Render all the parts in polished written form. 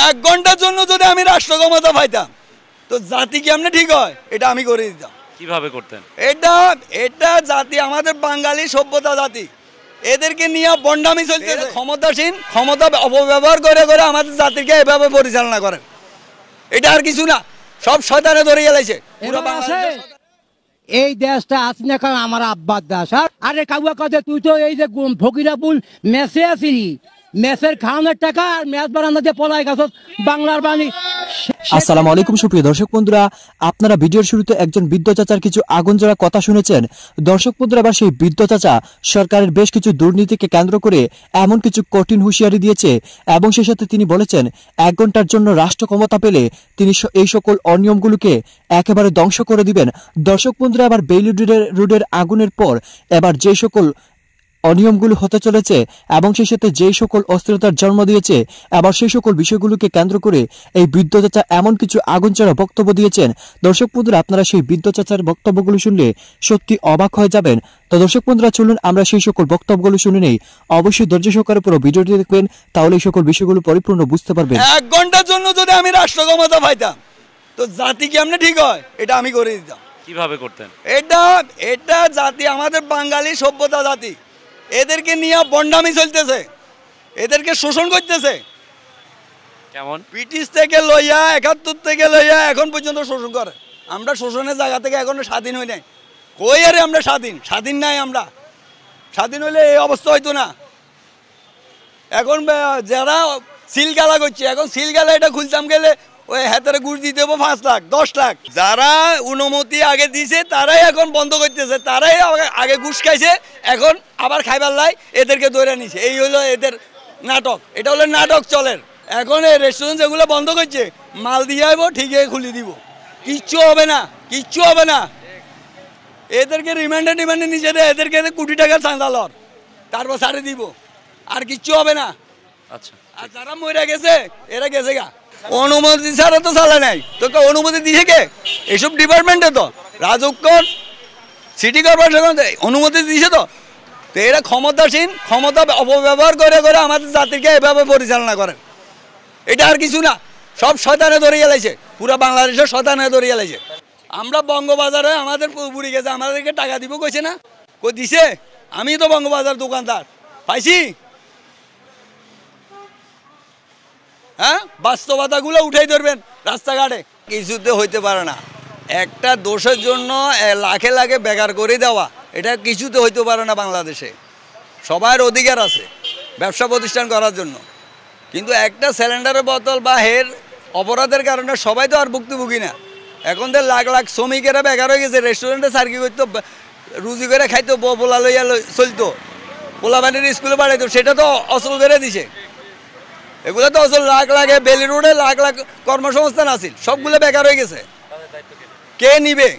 এক ঘন্টার জন্য যদি আমি রাষ্ট্র ক্ষমতা পাইতাম তো জাতি কেমনে ঠিক হয় এটা আমি করে দিতাম। কিভাবে করতেন? এটা জাতি আমাদের বাঙালি সভ্যতা জাতি, এদেরকে নিয়ে বন্ডামি চলছে। ক্ষমতাসীন ক্ষমতা অপব্যবহার করে করে আমাদের জাতিকে এভাবে পরিচালনা করেন, এটা আর কিছু না, সব শয়তানে ধরে গেলেছে পুরো বাংলাদেশ। এই দেশটা আছি না কারণ আমার আব্বার দাস। আরে কাউয়া কাজে তুই তো এই যে ফকিরাপুল মেসে আসিনি, মেসের খাওয়ানোর টাকা আর ম্যাচ বারান্দা দিয়ে পলাই গেছ বাংলার বাণী। আসসালামু আলাইকুম সুপ্রিয় দর্শক বন্ধুরা, আপনারা ভিডিওর শুরুতে একজন বৃদ্ধ চাচার কিছু আগুন জ্বলা কথা শুনেছেন। দর্শক বন্ধুরা, আবার সেই বৃদ্ধ চাচা সরকারের বেশ কিছু দুর্নীতিকে কেন্দ্র করে এমন কিছু কঠিন হুঁশিয়ারি দিয়েছে এবং সেই সাথে তিনি বলেছেন 1 ঘন্টার জন্য রাষ্ট্র ক্ষমতা পেলে তিনি এই সকল অনিয়মগুলোকে একেবারে ধ্বংস করে দিবেন। দর্শক বন্ধুরা, আবার বেইলি রোডের আগুনের পর এবার যে সকল অনিয়মগুলো হতে চলেছে এবং সেই সাথে যেই সকল অস্থিরতার জন্ম দিয়েছে, আবার সেই সকল বিষয়গুলোকে কেন্দ্র করে এই বৃদ্ধ চাচা এমন কিছু আগুন চড়া বক্তব্য দিয়েছেন। দর্শক বন্ধুরা, আপনারা সেই বৃদ্ধ চাচার বক্তব্যগুলো শুনলে সত্যি অবাক হয়ে যাবেন। তো দর্শক বন্ধুরা, চলুন আমরা সেই সকল বক্তব্যগুলো শুনে নেই। অবশ্যই ধৈর্য সহকারে পুরো ভিডিওটি দেখবেন, তাহলে এই সকল বিষয়গুলো পরিপূর্ণ বুঝতে পারবেন। 1 ঘন্টার জন্য যদি আমি রাষ্ট্র ক্ষমতা পাইতাম তো জাতি কেমনে ঠিক হয় এটা আমি করে দিতাম। কিভাবে করতেন? এটা জাতি আমাদের বাঙালি সভ্যতা জাতি, এদেরকে নিয়ে বন্ডামি চলতেছে, এদেরকে শোষণ করতেছে। কেমন? ব্রিটিশ থেকে লইয়া 71 থেকে লইয়া এখন পর্যন্ত শোষণ করে। আমরা শোষণের জায়গা থেকে এখনো স্বাধীন হই নাই। কই আরে আমরা স্বাধীন নাই, আমরা স্বাধীন হইলে এই অবস্থা হইতো না। এখন যারা সিলগালা করছে, এখন সিলগালা এটা খুলতাম গেলে ওই হাতের ঘুষ দিতে হবে 5 লাখ 10 লাখ। যারা অনুমতি আগে দিয়েছে তারাই এখন বন্ধ করতেছে, তারাই আগে ঘুষ খাইছে, এখন আবার খাইবার লাই এদেরকে ধরে নিছে। এই হলো এদের নাটক, এটা হলো নাটক চলের। এখন এই রেস্টুরেন্ট যেগুলো বন্ধ করছে মাল দিয়ে আইব, ঠিকই খুলে দিব, কিচ্ছু হবে না, কিচ্ছু হবে না। এদেরকে রিমান্ডে নিচে দেয়, এদেরকে কোটি টাকার চাঁদা লর, তারপর ছাড়ে দিব, আর কিচ্ছু হবে না। আচ্ছা, আর যারা মরে গেছে এরা গেছে গা, অনুমতি ছাড়া তো চালায় নাই। তোকে অনুমতি দিয়েছে কে? এইসব ডিপার্টমেন্টে তো রাজস্ব সিটি কর্পোরেশন অনুমতি দিয়েছে তো। তো এরা ক্ষমতাসীন ক্ষমতা অপব্যবহার করে করে আমাদের জাতিকে এভাবে পরিচালনা করে, এটা আর কিছু না, সব শয়তানে ধরে গেলেছে পুরো বাংলাদেশের শয়তানে ধরে গেলেছে। আমরা বঙ্গবাজারে আমাদের বুড়ি গেছে, আমাদেরকে টাকা দিব কইছে না, কই দিছে? আমি তো বঙ্গবাজার দোকানদার পাইছি। হ্যাঁ, বাস্তবতাগুলো উঠাই ধরবেন রাস্তাঘাটে, কিছুতে হইতে পারে না। একটা দোষের জন্য লাখে লাখে বেকার করে দেওয়া, এটা কিছুতে হইতে পারে না। বাংলাদেশে সবার অধিকার আছে ব্যবসা প্রতিষ্ঠান করার জন্য, কিন্তু একটা সিলিন্ডারের বোতল বা হের অপরাধের কারণে সবাই তো আর ভুক্তভোগী না। এখন তো লাখ লাখ শ্রমিকেরা বেকার হয়ে গেছে, রেস্টুরেন্টে সার্কি করতো, রুজি করে খাইতো, পোলা লইয়া চলতো, পোলা বাড়ির স্কুলে বাড়াইতো, সেটা তো অচল করে দিছে। এগুলো তো অচল, লাখ লাখ বেলি রোডে লাখ লাখ কর্মসংস্থান আছে, সবগুলো বেকার হয়ে গেছে, কে নিবে?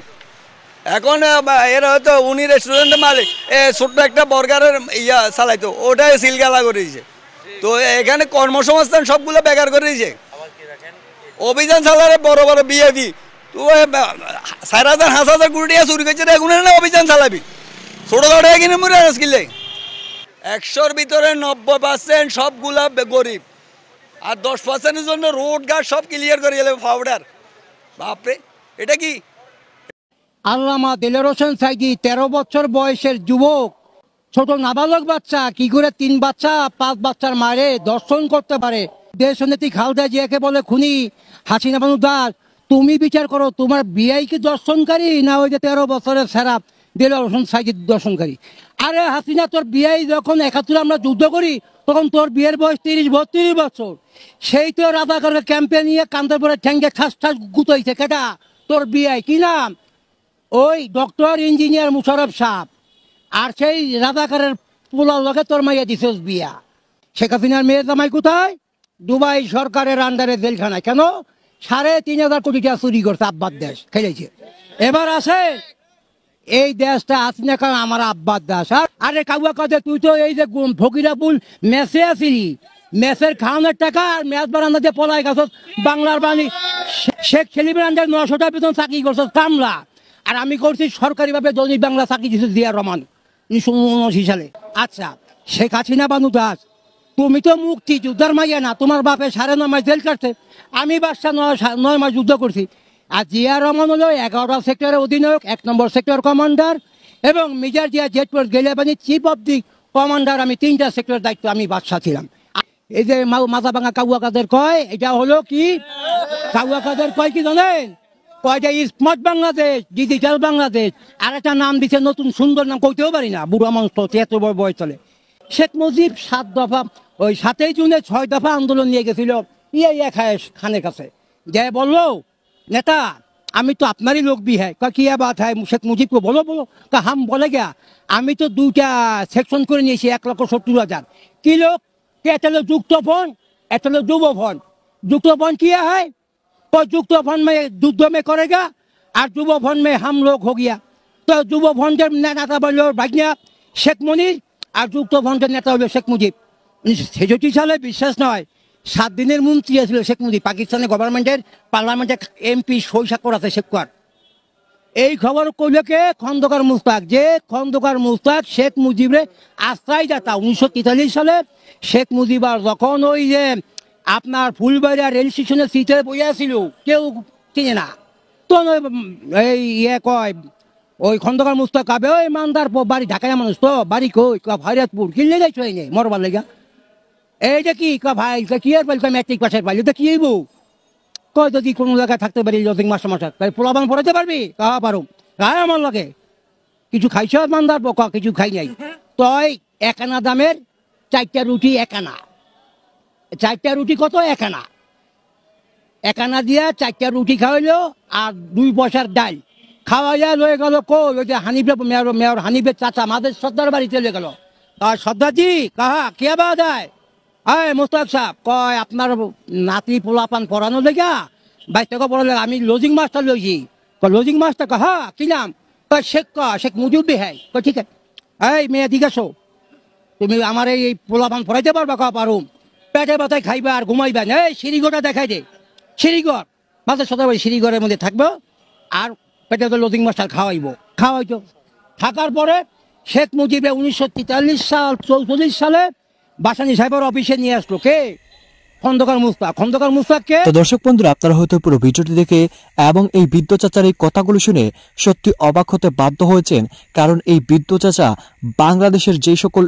এখন এরা হয়তো উনি রেস্টুরেন্টের মালিক, ছোট্ট একটা বর্গারের চালাইতো, ওটাই সিলগালা করে দিয়েছে। তো এখানে কর্মসংস্থান সবগুলো বেকার করে দিয়েছে। অভিযান চালারে বড় বড় বিয়ে দি, তো 4,000 5,000 কোটি টাকা চুরি করছে, এখন না অভিযান চালাবি ছোটখাটো কিনে মরে আসলে। 100-র ভিতরে 90% সবগুলা গরিব, আর 10%-এর জন্য রোড ঘাট সব ক্লিয়ার করে গেলে পাউডার। বাপরে, এটা কি? আল্লামা দেলোয়ার হোসেন সাইদি 13 বছর বয়সের যুবক, ছোট নাবালক বাচ্চা কি করে 3 বাচ্চা 5 বাচ্চার মারে দর্শন করতে পারে? দেশনেত্রী খালেদা জিয়াকে বলে খুনি হাসিনা বানু দাস, তুমি বিচার করো, তোমার বিআই কি দর্শনকারী না ওই যে 13 বছরের সেরাপ দেলোয়ার হোসেন সাইদি দর্শনকারী? আরে হাসিনা, তোর বিআই যখন 71 আমরা যুদ্ধ করি তখন তোর বিয়ের বয়স 30-32 বছর। সেই তো রাজাকারের ক্যাম্পে নিয়ে কান্দার পরে ঠ্যাঙ্গে ঠাস ঠাস গুতাইছে। কেটা তোর বিআই? কি নাম? ওই ডক্টর ইঞ্জিনিয়ার মুশারফ সাহেব। আর সেই রাজাকারের পোলার লগে তোর মাইয়া দিছস বিয়া। শেখ হাসিনার মেয়ের জামাই কোথায়? দুবাই সরকারের আন্ডারে জেলখানায়। কেন? 3,500 কোটি টাকা চুরি করছে, আব্বার দেশ খেলেছে। এবার আসে এই দেশটা আছি না কারণ আমার আব্বার দেশ। আরে কাউয়া কাজে তুই তো এই যে ফকিরাপুল মেসে আসিনি, মেসের খাওয়ানোর টাকা আর ম্যাচ বারান্দা দিয়ে পলাই গেছ বাংলার বাণী। শেখ সেলিমের আন্ডারে 900 টাকা বেতন চাকরি করছ কামলা, আর আমি করছি সরকারিভাবে দৈনিক বাংলা চাকরি দিচ্ছে জিয়া রহমান 1979 সালে। আচ্ছা, শেখ হাসিনা বানু দাস তুমি তো মুক্তি যুদ্ধার মাইয়া না, তোমার বাপে 9.5 মাস জেল কাটছে, আমি বাদশা 9 মাস যুদ্ধ করছি। আর জিয়া রহমান হলো 11টা সেক্টরের অধিনায়ক, 1 নম্বর সেক্টর কমান্ডার, এবং মেজর জিয়া জেটপোর্ট গেলেবানি চিফ অফ দি কমান্ডার। আমি 3টা সেক্টরের দায়িত্ব আমি বাদশা ছিলাম। এই যে মাথা ভাঙা কাউয়া কাদের কয়, এটা হলো কি কাউয়া কাদের কয় কি জানেন? কয় যে স্মার্ট বাংলাদেশ, ডিজিটাল বাংলাদেশ। আর একটা নাম দিচ্ছে নতুন সুন্দর নাম, কইতেও পারি না, বুড়ো মানুষ তো, এত বড় বয়স চলে। শেখ মুজিব 7 দফা, ওই 7ই জুনে 6 দফা আন্দোলন নিয়ে গেছিল খানের কাছে, যে বললো নেতা আমি তো আপনারই লোক भी है। কি বাত है শেখ মুজিব को बोलो बोलो। हम बोले क्या, আমি তো 2টা সেকশন করে নিয়েছি, 1,70,000 কি লোক। একটা হলো যুক্তফ্রন্ট, একটা হলো যুবফ্রন্ট। যুক্তফ্রন্ট किया है तो যুক্তফ্রন্ট में युद्ध में करेगा और যুবফ্রন্ট में हम लोग हो गया। তো যুবফ্রন্টের নেতা বললো ভাগ্না শেখ মুজিব, আর যুক্তফ্রন্টের নেতা হলো শেখ মুজিব। 1966 সালে বিশ্বাস নয় 7 দিনের মন্ত্রী ছিল শেখ মুজিব, পাকিস্তানের গভর্নমেন্টের পার্লামেন্টে এমপি সই স্বাক্ষর আছে শেখ কুয়ার। এই খবর কইলকে খন্দকার মুস্তাক, যে খন্দকার মুস্তাক শেখ মুজিবের আশ্রয়দাতা। 1943 সালে শেখ মুজিব আর যখন ওই যে আপনার ফুলবাড়িয়া রেল স্টেশনে সিটে বইয়াছিল, কেউ চিনে না, তো এই কয় ওই খন্দকার মুস্তাক কাবে ওই মানদার বাড়ি ঢাকায় মানুষ তো, বাড়ি কই ভাইরাতপুর, কিনলে যাইছো এই নেই মরবার লেগা। এইটা কি ভাই কি আর বলতাম ম্যাট্রিক পাশের পাইলে তো কি হইব, কয় যদি কোনো জায়গায় থাকতে পারি লজিং মাস্টার মাস্টার তাই পোলাবান পড়াতে পারবি, কাহা পারো গায়ে আমার লাগে। কিছু খাইছ মানদার বকা, কিছু খাই নাই। তই 1 আনা দামের 4টা রুটি 1 আনা, 4টা রুটি কত 1 আনা। 1 আনা দিয়া 4টা রুটি খাওয়াইলো আর 2 পয়সার ডাল খাওয়াইয়া লয়ে গেল। কই ওই যে হানিফে মেয়র হানিফের চাচা আমাদের সর্দার বাড়ি চলে গেল। সর্দারজি কাহা কে বাদ হয়, আয় মোস্তাক সাহেব, কয় আপনার নাতি পোলাপান পড়ানো লেগা 22 টাকা পড়ালে আমি লজিং মাস্টার লইছি। লজিং মাস্টার কাহা কি নাম, শেখ মুজিব হ্যাঁ। ঠিক আছে, এই মেয়ে ঠিক আছো, তুমি আমার এই পোলাপান পড়াইতে পারবা? কা পারো। পেটে ব্যথায় খাইবা আর ঘুমাইবা না, এই সিঁড়িঘরটা দেখাই দে। সিঁড়িঘর মাঝে সদাবাড়ি সিঁড়িঘরের মধ্যে থাকবো আর পেটে তো লজিং মাস্টার খাওয়াইতো। থাকার পরে শেখ মুজিবে 1943 সাল 44 সালে বাসানী সাহেবের অফিসে নিয়ে আসলো কে, খন্দকার মুস্তাক। খন্দকার মুস্তাককে। তো দর্শক বন্ধুরা, আপনারা হয়তো পুরো ভিডিওটি দেখে এবং এই বৃদ্ধ চাচার এই কথাগুলো শুনে সত্যি অবাক হতে বাধ্য হয়েছেন, কারণ এই বৃদ্ধ চাচা বাংলাদেশের যে সকল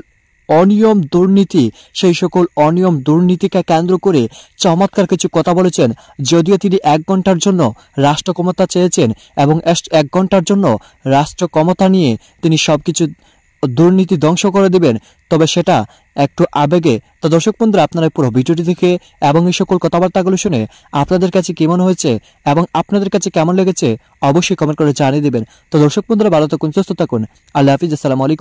অনিয়ম দুর্নীতি, সেই সকল অনিয়ম দুর্নীতিকে কেন্দ্র করে চমৎকার কিছু কথা বলেছেন। যদিও তিনি 1 ঘন্টার জন্য রাষ্ট্র ক্ষমতা চেয়েছেন এবং 1 ঘন্টার জন্য রাষ্ট্র ক্ষমতা নিয়ে তিনি সবকিছু দুর্নীতি ধ্বংস করে দিবেন, তবে সেটা একটু আবেগে। তো দর্শক বন্ধুরা, আপনারা পুরো ভিডিওটি দেখে এবং এই সকল কথাবার্তাগুলো শুনে আপনাদের কাছে কেমন হয়েছে এবং আপনাদের কাছে কেমন লেগেছে অবশ্যই কমেন্ট করে জানিয়ে দেবেন। তো দর্শক বন্ধুরা, ভালো থাকুন, সুস্থ থাকুন, আল্লাহ হাফিজ, আসসালামু আলাইকুম।